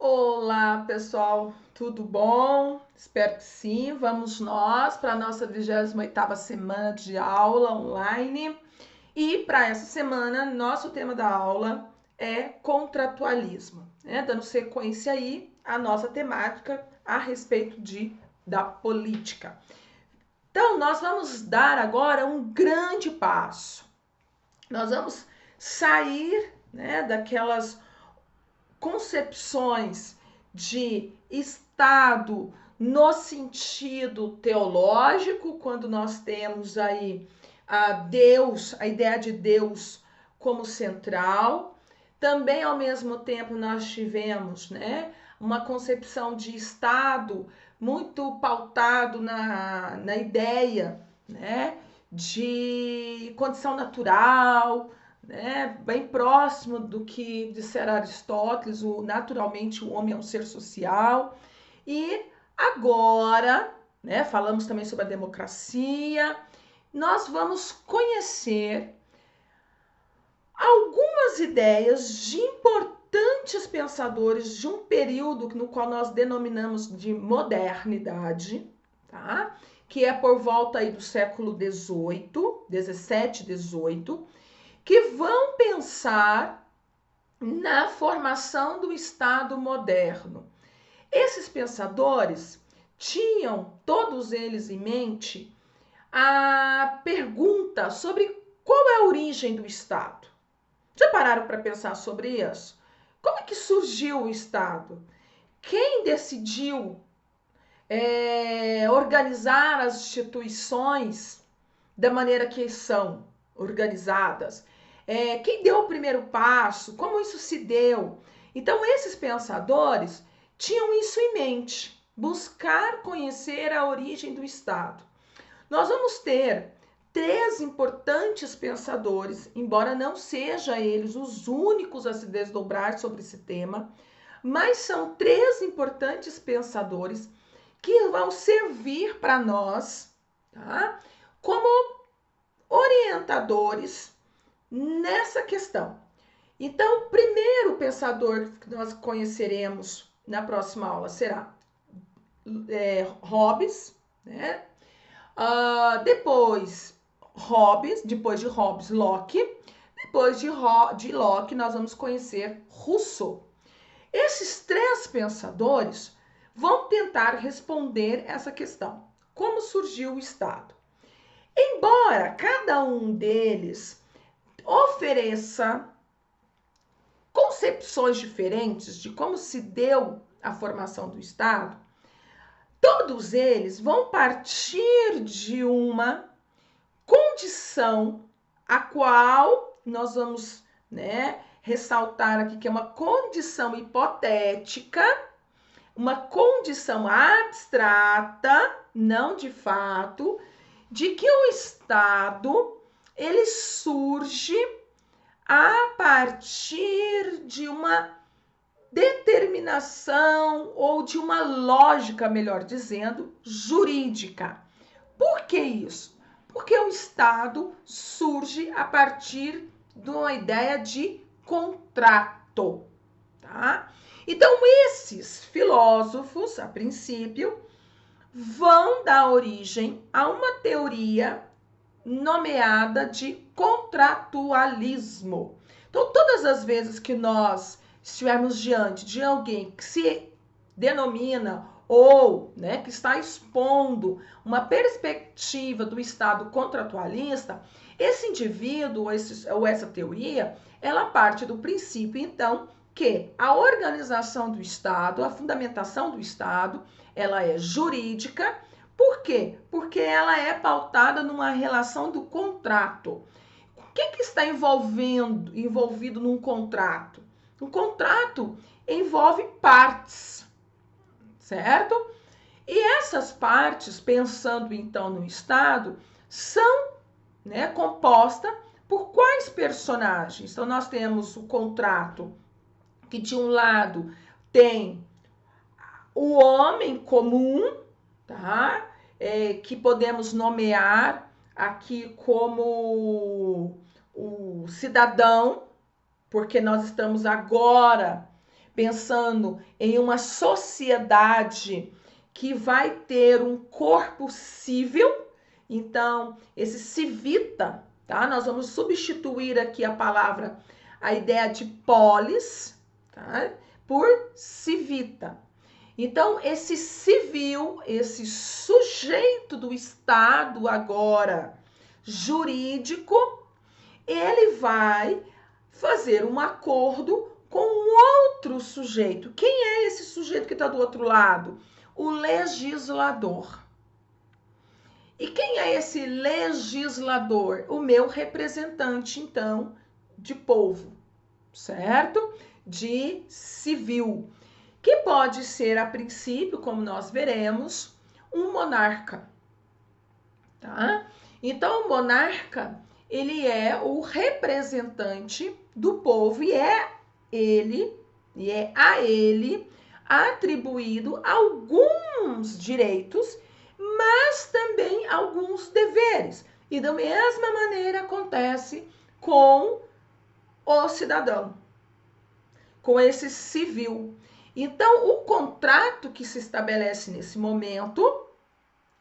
Olá, pessoal, tudo bom? Espero que sim. Vamos nós para a nossa 28ª semana de aula online. E para essa semana, nosso tema da aula é contratualismo, né? Dando sequência aí à nossa temática a respeito da política. Então, nós vamos dar agora um grande passo. Nós vamos sair, né, daquelas concepções de Estado no sentido teológico, quando nós temos aí a ideia de Deus como central. Também, ao mesmo tempo, nós tivemos, né, uma concepção de Estado muito pautado na ideia, né, de condição natural, né, bem próximo do que dissera Aristóteles, naturalmente o homem é um ser social. E agora, né, falamos também sobre a democracia, nós vamos conhecer algumas ideias de importantes pensadores de um período no qual nós denominamos de modernidade, tá? Que é por volta aí do século XVIII, 17, 18, que vão pensar na formação do Estado moderno. Esses pensadores tinham, todos eles em mente, a pergunta sobre qual é a origem do Estado. Já pararam para pensar sobre isso? Como é que surgiu o Estado? Quem decidiu organizar as instituições da maneira que são organizadas? Quem deu o primeiro passo? Como isso se deu? Então, esses pensadores tinham isso em mente, buscar conhecer a origem do Estado. Nós vamos ter três importantes pensadores, embora não sejam eles os únicos a se desdobrar sobre esse tema, mas são três importantes pensadores que vão servir para nós, tá? Como orientadores nessa questão. Então, o primeiro pensador que nós conheceremos na próxima aula será Hobbes, né? Depois de Hobbes, Locke. Depois de Locke, nós vamos conhecer Rousseau. Esses três pensadores vão tentar responder essa questão. Como surgiu o Estado? Embora cada um deles ofereça concepções diferentes de como se deu a formação do Estado, todos eles vão partir de uma condição a qual nós vamos, né, ressaltar aqui que é uma condição hipotética, uma condição abstrata, não de fato, de que o Estado ele surge a partir de uma determinação ou de uma lógica, melhor dizendo, jurídica. Por que isso? Porque o Estado surge a partir de uma ideia de contrato, tá? Então, esses filósofos, a princípio, vão dar origem a uma teoria nomeada de contratualismo. Então, todas as vezes que nós estivermos diante de alguém que se denomina ou, né, que está expondo uma perspectiva do Estado contratualista, esse indivíduo ou essa teoria, ela parte do princípio, então, que a organização do Estado, a fundamentação do Estado, ela é jurídica. Por quê? Porque ela é pautada numa relação do contrato. O que está envolvido num contrato? Um contrato envolve partes, certo? E essas partes, pensando então no Estado, são, né, compostas por quais personagens? Então, nós temos o contrato, que de um lado tem o homem comum, tá? Que podemos nomear aqui como o cidadão, porque nós estamos agora pensando em uma sociedade que vai ter um corpo civil. Então, esse civita, tá? Nós vamos substituir aqui a ideia de polis, tá? Por civita. Então, esse civil, esse sujeito do Estado agora jurídico, ele vai fazer um acordo com outro sujeito. Quem é esse sujeito que está do outro lado? O legislador. E quem é esse legislador? O meu representante, então, de povo, certo? De civil. Que pode ser, a princípio, como nós veremos, um monarca, tá? Então, o monarca, ele é o representante do povo e é a ele atribuído alguns direitos, mas também alguns deveres. E da mesma maneira acontece com o cidadão, com esse civil. Então, o contrato que se estabelece nesse momento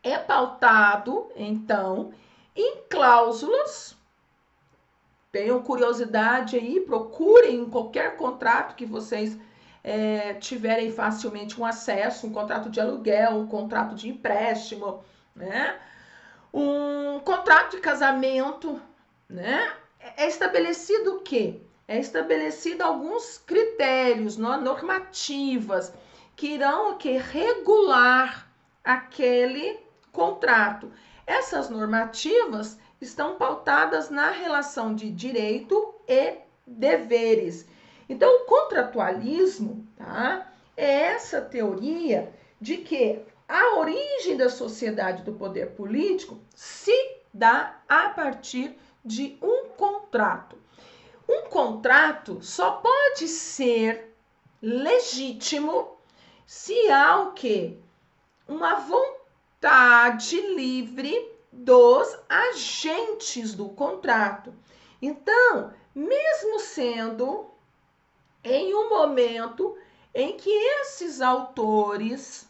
é pautado, então, em cláusulas. Tenham curiosidade aí, procurem em qualquer contrato que vocês tiverem facilmente um acesso, um contrato de aluguel, um contrato de empréstimo, né? Um contrato de casamento, né? É estabelecido o quê? É estabelecido alguns critérios, normativas, que irão regular aquele contrato. Essas normativas estão pautadas na relação de direito e deveres. Então, o contratualismo, tá, é essa teoria de que a origem da sociedade do poder político se dá a partir de um contrato. Um contrato só pode ser legítimo se há o quê? Uma vontade livre dos agentes do contrato. Então, mesmo sendo em um momento em que esses autores,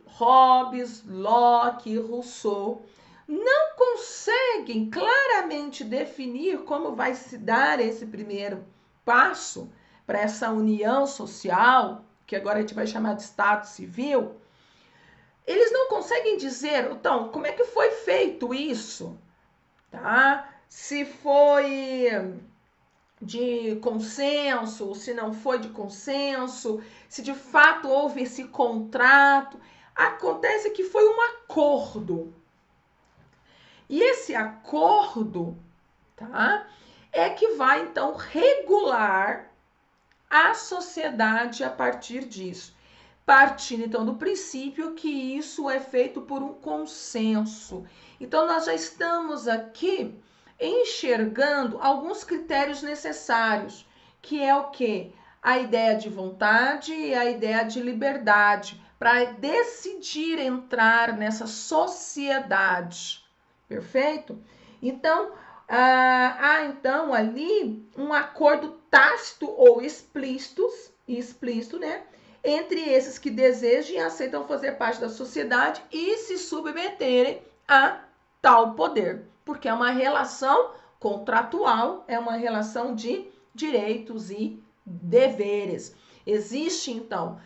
Hobbes, Locke, Rousseau, não conseguem claramente definir como vai se dar esse primeiro passo para essa união social, que agora a gente vai chamar de Estado Civil, eles não conseguem dizer, então, como é que foi feito isso, tá? Se foi de consenso, se não foi de consenso, se de fato houve esse contrato. Acontece que foi um acordo. E esse acordo, tá? É que vai então regular a sociedade a partir disso. Partindo então do princípio que isso é feito por um consenso. Então nós já estamos aqui enxergando alguns critérios necessários, que é o quê? A ideia de vontade e a ideia de liberdade, para decidir entrar nessa sociedade. Perfeito? Então, há então ali um acordo tácito ou explícito, né? Entre esses que desejam e aceitam fazer parte da sociedade e se submeterem a tal poder. Porque é uma relação contratual, é uma relação de direitos e deveres. Existe, então,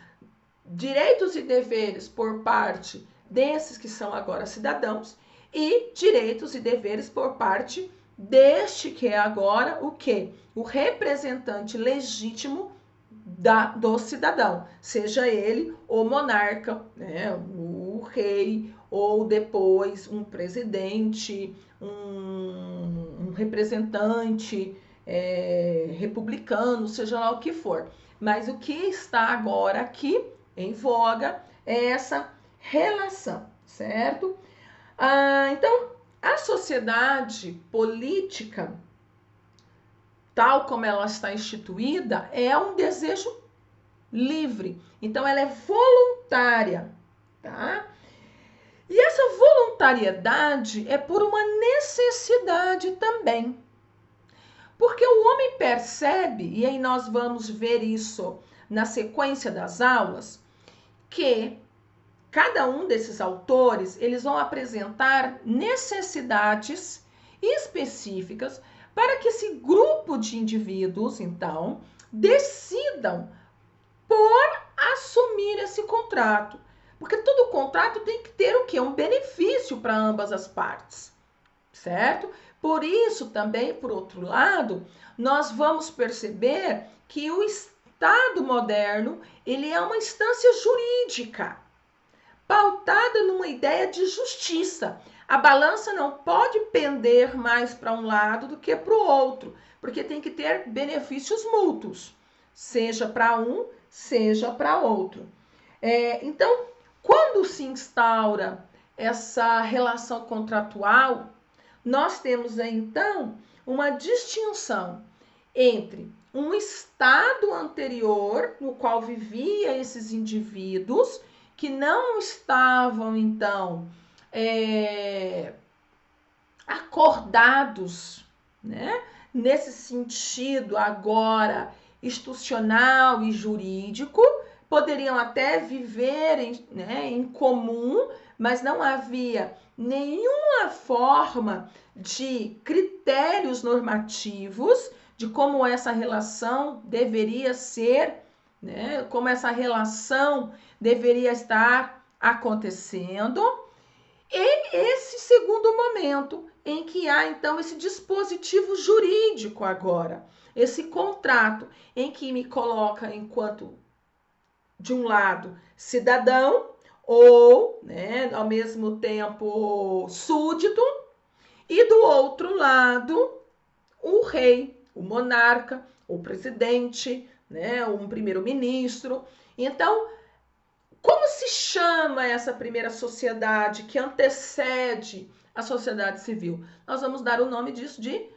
direitos e deveres por parte desses que são agora cidadãos e direitos e deveres por parte deste que é agora o quê? O representante legítimo do cidadão, seja ele o monarca, né, o rei, ou depois um presidente, um representante republicano, seja lá o que for. Mas o que está agora aqui em voga é essa relação, certo? Então, a sociedade política, tal como ela está instituída, é um desejo livre. Então, ela é voluntária, tá? E essa voluntariedade é por uma necessidade também. Porque o homem percebe, e aí nós vamos ver isso na sequência das aulas, que cada um desses autores, eles vão apresentar necessidades específicas para que esse grupo de indivíduos, então, decidam por assumir esse contrato. Porque todo contrato tem que ter o quê? Um benefício para ambas as partes, certo? Por isso também, por outro lado, nós vamos perceber que o Estado moderno, ele é uma instância jurídica, pautada numa ideia de justiça. A balança não pode pender mais para um lado do que para o outro, porque tem que ter benefícios mútuos, seja para um, seja para outro. Então, quando se instaura essa relação contratual, nós temos então uma distinção entre um estado anterior no qual viviam esses indivíduos que não estavam então acordados, né, nesse sentido agora institucional e jurídico, poderiam até viver em comum, mas não havia nenhuma forma de critérios normativos de como essa relação deveria ser, né, como essa relação deveria estar acontecendo. E esse segundo momento em que há então esse dispositivo jurídico agora, esse contrato em que me coloca enquanto, de um lado, cidadão ou, né, ao mesmo tempo, súdito, e do outro lado, o rei, o monarca, o presidente, né, um primeiro-ministro. Então, como se chama essa primeira sociedade que antecede a sociedade civil? Nós vamos dar o nome disso de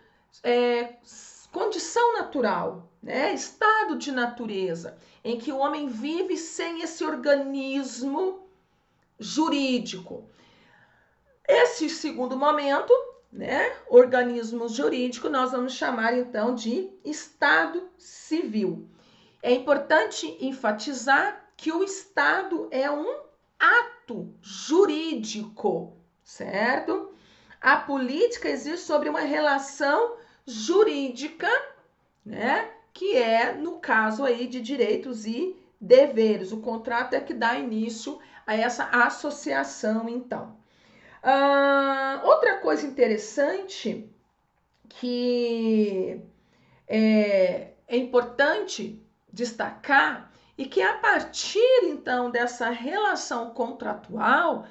condição natural, né? Estado de natureza, em que o homem vive sem esse organismo jurídico. Esse segundo momento, né, organismo jurídico, nós vamos chamar então de Estado civil. É importante enfatizar que o Estado é um ato jurídico, certo? A política existe sobre uma relação jurídica, né? Que é, no caso aí, de direitos e deveres. O contrato é que dá início a essa associação, então. Outra coisa interessante que é importante destacar e que a partir então dessa relação contratual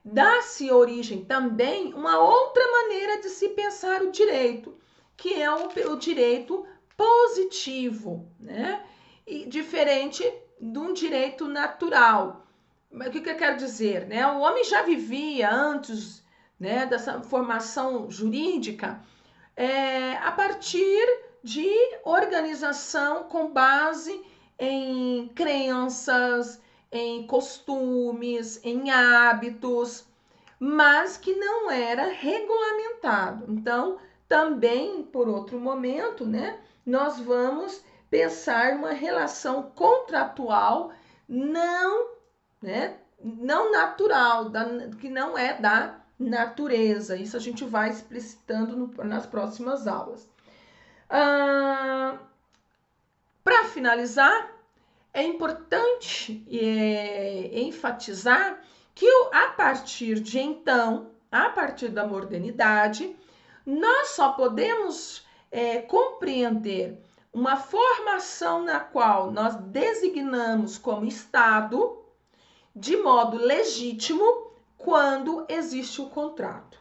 dá-se origem também uma outra maneira de se pensar o direito, que é o direito positivo, né? E diferente de um direito natural. Mas o que eu quero dizer, né? O homem já vivia antes, né, dessa formação jurídica a partir de organização com base em crenças, em costumes, em hábitos, mas que não era regulamentado. Então, também, por outro momento, né, nós vamos pensar uma relação contratual não natural, que não é da natureza. Isso a gente vai explicitando nas próximas aulas. Para finalizar, é importante enfatizar que a partir de então, a partir da modernidade, nós só podemos compreender uma formação na qual nós designamos como Estado de modo legítimo quando existe o contrato,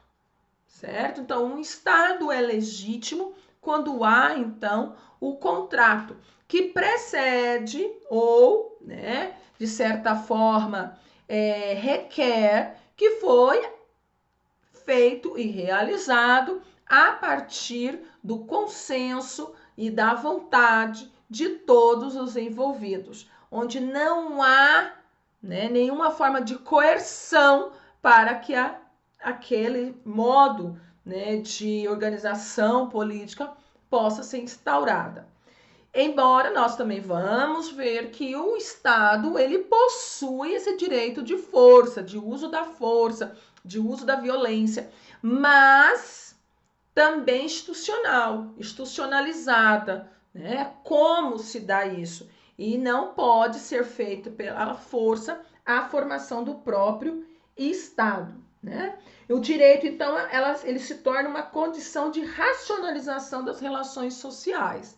certo? Então, um Estado é legítimo quando há, então, o contrato que precede ou, né, de certa forma, requer que foi feito e realizado a partir do consenso e da vontade de todos os envolvidos, onde não há, né, nenhuma forma de coerção para que aquele modo, né, de organização política possa ser instaurada. Embora nós também vamos ver que o Estado, ele possui esse direito de força, de uso da força, de uso da violência, mas também institucional, institucionalizada, né? Como se dá isso? E não pode ser feito pela força a formação do próprio Estado, né? O direito, então, ele se torna uma condição de racionalização das relações sociais.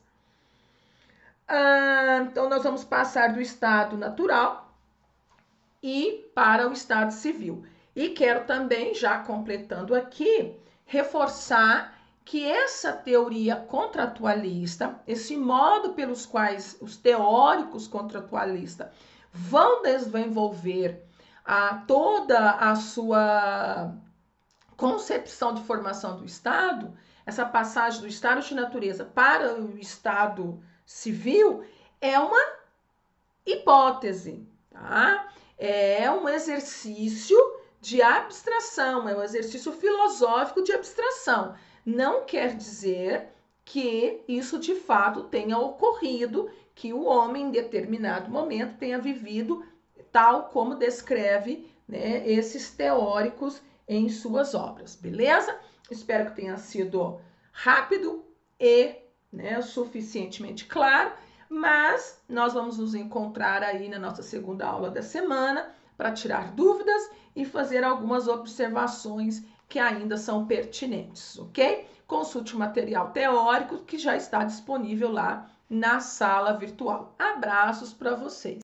Então, nós vamos passar do Estado natural e para o Estado civil. E quero também, já completando aqui, reforçar que essa teoria contratualista, esse modo pelos quais os teóricos contratualistas vão desenvolver toda a sua concepção de formação do Estado, essa passagem do Estado de natureza para o Estado civil, é uma hipótese, tá? É um exercício de abstração, é um exercício filosófico de abstração. Não quer dizer que isso de fato tenha ocorrido, que o homem em determinado momento tenha vivido tal como descreve, né, esses teóricos em suas obras, beleza? Espero que tenha sido rápido e, né, suficientemente claro, mas nós vamos nos encontrar aí na nossa segunda aula da semana para tirar dúvidas e fazer algumas observações que ainda são pertinentes, ok? Consulte o material teórico que já está disponível lá na sala virtual. Abraços para vocês!